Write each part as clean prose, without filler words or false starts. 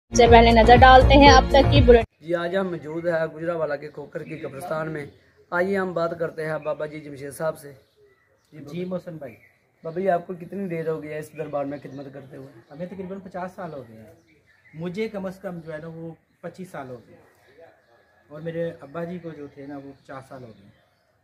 सबसे पहले नजर डालते हैं अब तक की बुलेटिन। जी आज हम मौजूद है गुजरावाला के खोखर की कब्रिस्तान में। आइए हम बात करते हैं बाबा जी जमशेद साहब से। जी मोहसिन भाई, बाबा जी आपको कितनी देर हो गई है इस दरबार में खिदमत करते हुए? हमें तकरीबन 50 साल हो गए हैं। मुझे कम से कम जो है ना वो 25 साल हो गए, और मेरे अब्बा जी को जो थे ना वो 50 साल हो गए।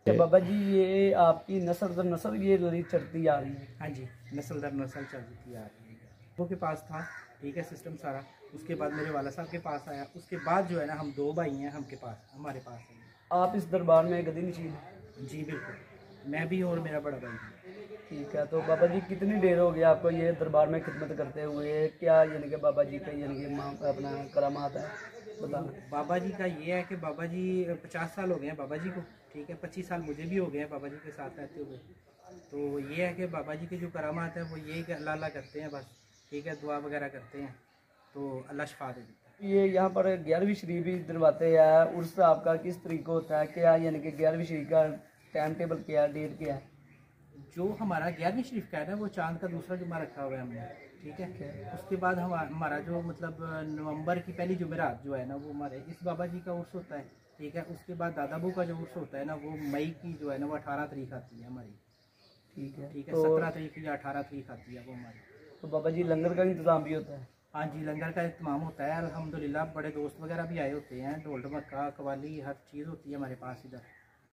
तो बाबा जी ये आपकी नस्ल दर नस्ल ये लड़ी चढ़ती आ रही है? हाँ जी, नस्ल दर नस्ल चलती आ रही है। वो के पास था, ठीक है, सिस्टम सारा। उसके बाद मेरे वाला साहब के पास आया। उसके बाद जो है ना हम 2 भाई हैं, हमारे पास है। आप इस दरबार में गदी नशीन हैं? जी बिल्कुल, मैं भी और मेरा बड़ा भाई भी। ठीक है, तो बाबा जी कितनी देर हो गई आपको ये दरबार में खिदमत करते हुए? क्या यानी कि बाबा जी का यानी कि अपना करामात है बताना? बाबा जी का ये है कि बाबा जी 50 साल हो गए हैं बाबा जी को, ठीक है। 25 साल मुझे भी हो गए हैं बाबा जी के साथ रहते हुए। तो ये है कि बाबा जी के जो करामात है वो यही कि अल्लाह अल्लाह करते हैं बस, ठीक है, दुआ वगैरह करते हैं तो अल्लाह शफा दे देता है। ये यहाँ पर 11वीं शरीफ भी दरवाते हैं, उर्स आपका किस तरीके होता है? क्या यानी कि 11वीं शरीफ का टाइम टेबल क्या है, डेट क्या है? जो हमारा 11वीं शरीफ का है ना वो चांद का दूसरा जुम्मा रखा हुआ है हमने, ठीक है। उसके बाद हमारा जो मतलब नवंबर की पहली जुमेरात जो है ना वो हमारे इस बाबा जी का उर्स होता है, ठीक है। उसके बाद दादाबू का जो उर्स होता है ना वो मई की जो है ना वो 18 तारीख आती है हमारी, ठीक है। ठीक है। तो 17 तारीख या 18 तारीख आती है वो हमारी। तो बाबा जी लंगर का इंतज़ाम भी होता है? हाँ जी, लंगर का इत्माम होता है अल्हम्दुलिल्लाह। बड़े दोस्त वगैरह भी आए होते हैं, ढोल ढमक्का कवाली हर चीज़ होती है हमारे पास इधर।